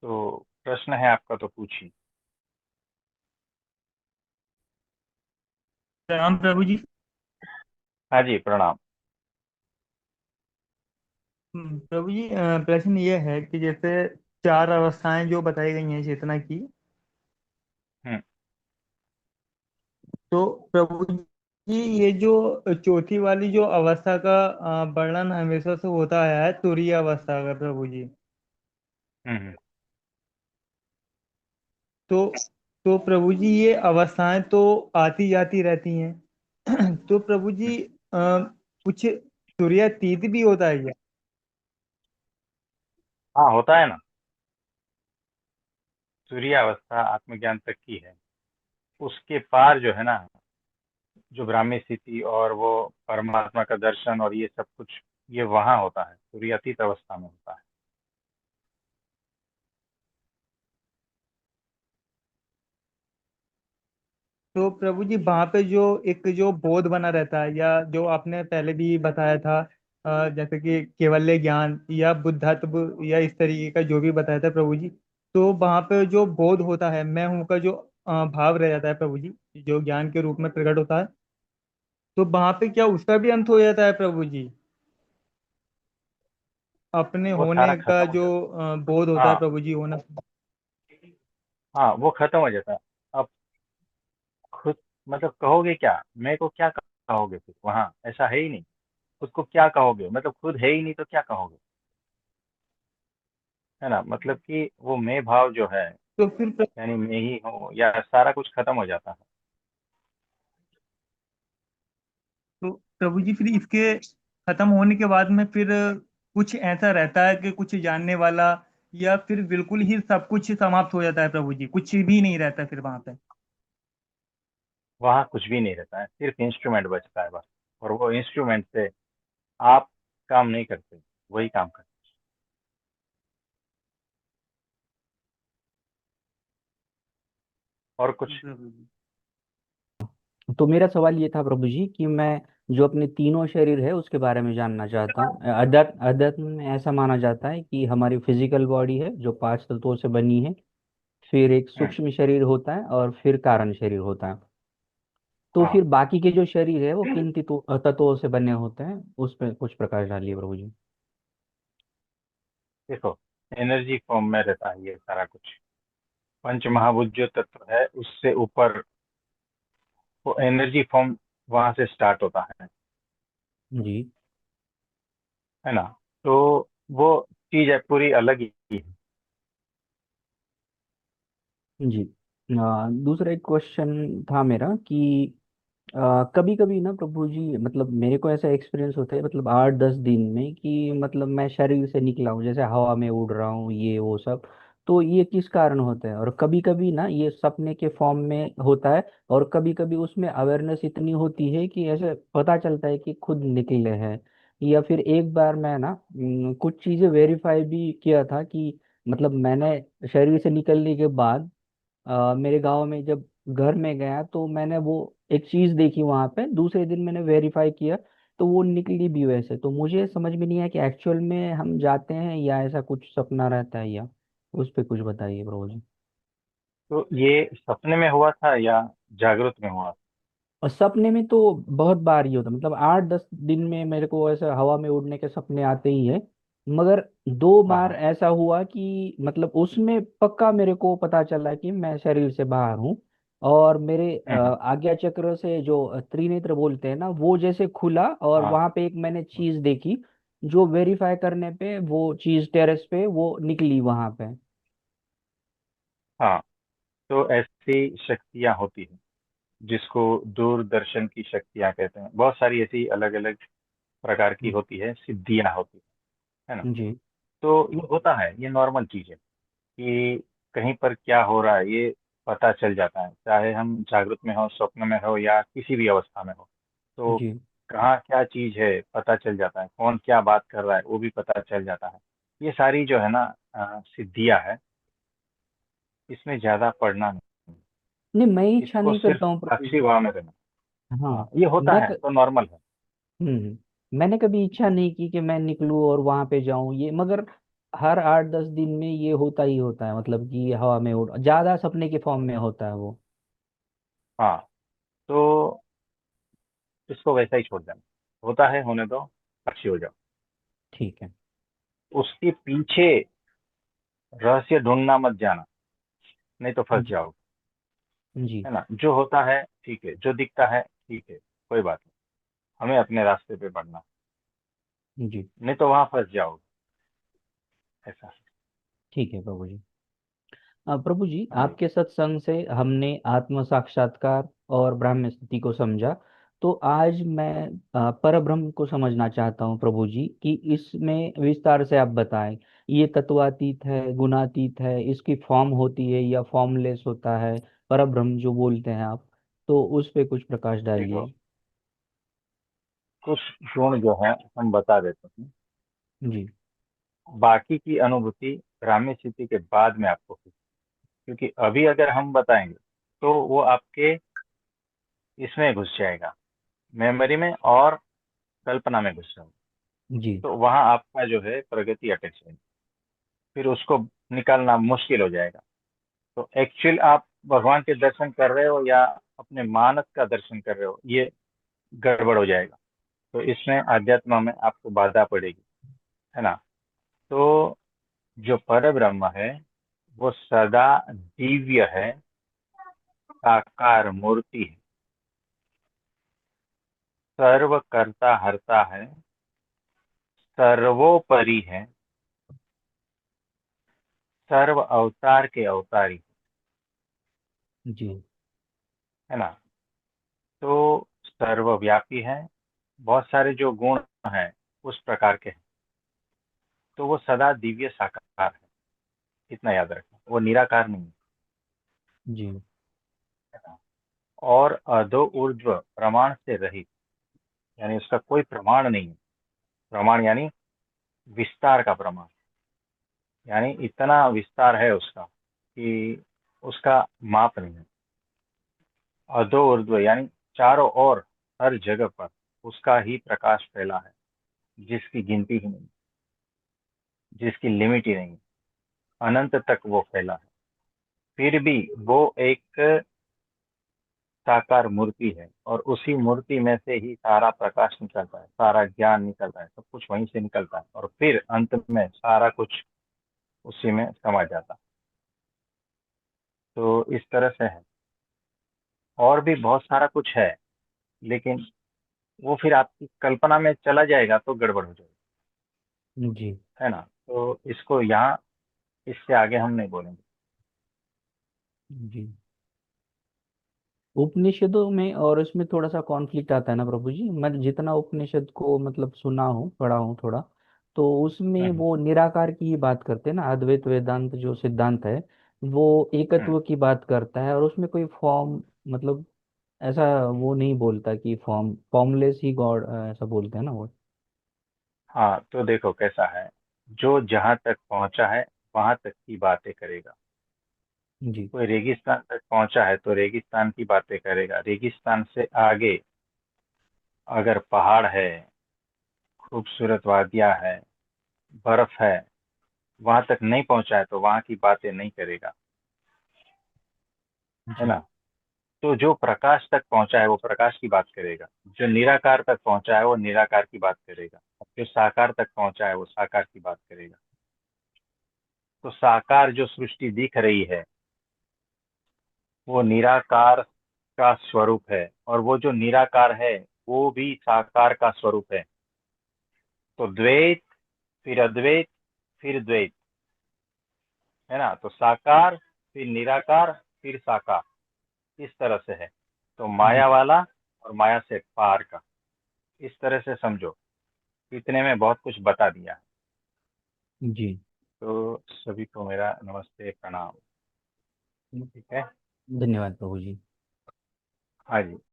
तो प्रश्न है आपका, तो पूछिए। राम प्रभु जी। हाँ जी, प्रणाम। प्रभु जी, प्रश्न ये है कि जैसे चार अवस्थाएं जो बताई गई हैं चेतना की, हम्म। तो प्रभु जी ये जो चौथी वाली जो अवस्था का वर्णन हमेशा से होता आया है, तुरीय अवस्था का प्रभु जी। हम्म। तो प्रभु जी ये अवस्थाएं तो आती जाती रहती हैं तो प्रभु जी हम्म। कुछ तुरीयातीत भी होता है क्या? हाँ, होता है ना। सूर्यावस्था आत्मज्ञान तक की है। उसके पार जो है ना, जो ब्राह्मी स्थिति और वो परमात्मा का दर्शन और ये सब कुछ, ये वहां होता है, सूर्यातीत अवस्था में होता है। तो प्रभु जी वहां पे जो एक जो बोध बना रहता है, या जो आपने पहले भी बताया था, जैसे कि केवल्य ज्ञान या बुद्धत्व या इस तरीके का जो भी बताया था प्रभु जी, तो वहां पे जो बोध होता है, मैं हूँ का जो भाव रह जाता है प्रभु जी, जो ज्ञान के रूप में प्रकट होता है, तो वहां पे क्या उसका भी अंत हो जाता है प्रभु जी? अपने वो होने सारा का खत्म हो जो जाता बोध है। होता है हाँ। प्रभु जी, होना। हाँ, वो खत्म हो जाता है। अब खुद, मतलब कहोगे क्या, मेरे को क्या कहोगे फिर? वहाँ ऐसा है ही नहीं। खुद को क्या कहोगे, मतलब खुद है ही नहीं तो क्या कहोगे? है ना, मतलब कि वो मैं भाव जो है, तो फिर यानी मैं ही हूँ, या सारा कुछ खत्म हो जाता है। तो प्रभु जी फिर इसके खत्म होने के बाद में फिर कुछ ऐसा रहता है कि कुछ जानने वाला, या फिर बिल्कुल ही सब कुछ समाप्त हो जाता है प्रभु जी, कुछ भी नहीं रहता फिर वहां पे? वहाँ कुछ भी नहीं रहता है, सिर्फ इंस्ट्रूमेंट बचता है बस। और वो इंस्ट्रूमेंट से आप काम नहीं करते, वही काम करते। और कुछ? प्रभु जी। तो मेरा सवाल ये था प्रभु जी कि मैं जो अपने तीनों शरीर है उसके बारे में जानना चाहता हूँ। अध्यात्म में ऐसा माना जाता है कि हमारी फिजिकल बॉडी है जो पांच तत्वों से बनी है, फिर एक हम्म। सूक्ष्म शरीर होता है और फिर कारण शरीर होता है। तो हाँ, फिर बाकी के जो शरीर है वो किन तत्वों से बने होते हैं, उस पर कुछ प्रकाश डालिए प्रभु जी। देखो, एनर्जी फॉर्म में रहता है ये सारा कुछ। पंच महाभूत जो तत्व है, उससे ऊपर वो एनर्जी फॉर्म वहां से स्टार्ट होता जी। है ना। तो वो चीज है, पूरी अलग ही है। जी। दूसरा एक क्वेश्चन था मेरा कि कभी कभी ना प्रभु जी, मतलब मेरे को ऐसा एक्सपीरियंस होता है, मतलब 8-10 दिन में कि मतलब मैं शरीर से निकला हूँ, जैसे हवा में उड़ रहा हूँ, ये वो सब। तो ये किस कारण होता है? और कभी कभी ना ये सपने के फॉर्म में होता है, और कभी कभी उसमें अवेयरनेस इतनी होती है कि ऐसे पता चलता है कि खुद निकले हैं। या फिर एक बार मैं ना कुछ चीजें वेरीफाई भी किया था कि मतलब मैंने शरीर से निकलने के बाद मेरे गांव में जब घर में गया तो मैंने वो एक चीज देखी वहां पे, दूसरे दिन मैंने वेरीफाई किया तो वो निकली भी वैसे। तो मुझे समझ में नहीं आया कि एक्चुअल में हम जाते हैं या ऐसा कुछ सपना रहता है, या उस पे कुछ बताइए प्रभु जी। तो ये सपने में हुआ था या जागृत में हुआ था? और सपने में तो बहुत बार ही होता, मतलब 8-10 दिन में मेरे को ऐसा हवा में उड़ने के सपने आते ही है। मगर दो हाँ, बार हाँ। ऐसा हुआ कि मतलब उसमें पक्का मेरे को पता चला कि मैं शरीर से बाहर हूँ, और मेरे हम्म। आज्ञा चक्र से जो त्रिनेत्र बोलते हैं ना, वो जैसे खुला, और हाँ, वहां पे एक मैंने चीज देखी जो वेरीफाई करने पे वो चीज टेरेस पे वो निकली वहां पे। हाँ। तो ऐसी शक्तियां होती हैं, जिसको दूरदर्शन की शक्तियां कहते हैं। बहुत सारी ऐसी अलग अलग प्रकार की होती है, सिद्धियां होती है ना। जी। तो ये होता है, ये नॉर्मल चीज है कि कहीं पर क्या हो रहा है ये पता चल जाता है, चाहे हम जागृत में हो, स्वप्न में हो, या किसी भी अवस्था में हो। तो जी। कहाँ क्या चीज है पता चल जाता है, कौन क्या बात कर रहा है वो भी पता चल जाता है। ये सारी जो है ना, सिद्धियां है। इसमें ज्यादा पढ़ना नहीं, नहीं, मैं इच्छा इसको नहीं सिर्फ करता हूँ प्रभु साक्षी जी। भाव में रहना। हाँ। हाँ, ये होता मैं है तो नॉर्मल है। मैंने कभी इच्छा नहीं की कि मैं निकलूं और वहां पे जाऊं, ये मगर हर 8-10 दिन में ये होता ही होता है, मतलब कि हवा में उड़ ज्यादा सपने के फॉर्म में होता है वो। हाँ, तो इसको वैसा ही छोड़ देना, होता है होने दो, पक्षी हो जाओ। ठीक है। उसके पीछे रहस्य ढूंढना मत जाना, नहीं तो फंस जी। जाओगे। जी। है ना, जो होता है ठीक है, जो दिखता है ठीक है, कोई बात नहीं, हमें अपने रास्ते पे बढ़ना, जी। नहीं तो वहां फंस जाओगे। ऐसा। ठीक है प्रभु जी। प्रभु जी, हाँ जी। आपके सत्संग से हमने आत्म साक्षात्कार और ब्राह्म स्थिति को समझा। तो आज मैं परब्रह्म को समझना चाहता हूँ प्रभु जी, कि इसमें विस्तार से आप बताएं। ये तत्वातीत है, गुणातीत है, इसकी फॉर्म होती है या फॉर्मलेस होता है, परब्रह्म जो बोलते हैं आप, तो उस पे कुछ प्रकाश देखो, डालिए। कुछ गुण जो है हम बता देते हैं, जी। बाकी की अनुभूति ग्राम्य स्थिति के बाद में आपको होगी। क्योंकि अभी अगर हम बताएंगे तो वो आपके इसमें घुस जाएगा, मेमोरी में और कल्पना में घुस जाएगा। जी। तो वहां आपका जो है प्रगति अटक जाएगी, फिर उसको निकालना मुश्किल हो जाएगा। तो एक्चुअल आप भगवान के दर्शन कर रहे हो या अपने मानस का दर्शन कर रहे हो, ये गड़बड़ हो जाएगा। तो इसमें अध्यात्म में आपको बाधा पड़ेगी। है ना। तो जो पर ब्रह्म है वो सदा दिव्य है, साकार मूर्ति है, सर्व करता हरता है, सर्वोपरि है, सर्व अवतार के अवतारी। जी। है ना। तो सर्वव्यापी है, बहुत सारे जो गुण हैं उस प्रकार के हैं। तो वो सदा दिव्य साकार है, इतना याद रखना, वो निराकार नहीं जी। है ना। और अधो ऊर्ध्व प्रमाण से रहित, यानी उसका कोई प्रमाण नहीं है। प्रमाण यानी विस्तार का प्रमाण, यानी इतना विस्तार है उसका कि उसका माप नहीं है। अधो ऊर्ध्व यानी चारों ओर, हर जगह पर उसका ही प्रकाश फैला है, जिसकी गिनती ही नहीं, जिसकी लिमिट ही नहीं, अनंत तक वो फैला है। फिर भी वो एक साकार मूर्ति है, और उसी मूर्ति में से ही सारा प्रकाश निकलता है, सारा ज्ञान निकलता है, सब कुछ वहीं से निकलता है, और फिर अंत में सारा कुछ उसी में समा जाता है। तो इस तरह से है। और भी बहुत सारा कुछ है, लेकिन वो फिर आपकी कल्पना में चला जाएगा तो गड़बड़ हो जाएगी। जी। है ना। तो इसको यहाँ, इससे आगे हम नहीं बोलेंगे। जी। उपनिषदों में और इसमें थोड़ा सा कॉन्फ्लिक्ट आता है ना प्रभु जी। मैं जितना उपनिषद को मतलब सुना हूँ, पढ़ा हूँ थोड़ा, तो उसमें हम्म। वो निराकार की ही बात करते हैं ना। अद्वैत वेदांत जो सिद्धांत है, वो हम्म। एकत्व की बात करता है, और उसमें कोई फॉर्म, मतलब ऐसा वो नहीं बोलता कि फॉर्मलेस ही गॉड, ऐसा बोलते हैं ना वो। हाँ, तो देखो कैसा है, जो जहां तक पहुंचा है वहां तक की बातें करेगा। जी। कोई रेगिस्तान तक पहुंचा है तो रेगिस्तान की बातें करेगा। रेगिस्तान से आगे अगर पहाड़ है, खूबसूरत वादियां है, बर्फ है, वहां तक नहीं पहुंचा है तो वहां की बातें नहीं करेगा। है जी। ना। तो जो प्रकाश तक पहुंचा है वो प्रकाश की बात करेगा, जो निराकार तक पहुंचा है वो निराकार की बात करेगा, और जो साकार तक पहुंचा है वो साकार की बात करेगा। तो साकार जो सृष्टि दिख रही है वो निराकार का स्वरूप है, और वो जो निराकार है वो भी साकार का स्वरूप है। तो द्वैत, फिर अद्वैत, फिर द्वैत। है ना। तो साकार, फिर निराकार, फिर साकार, इस तरह से है। तो जी। माया वाला और माया से पार का, इस तरह से समझो। इतने में बहुत कुछ बता दिया है। जी। तो सभी को मेरा नमस्ते प्रणाम। ठीक है। धन्यवाद प्रभु जी। हाँ जी।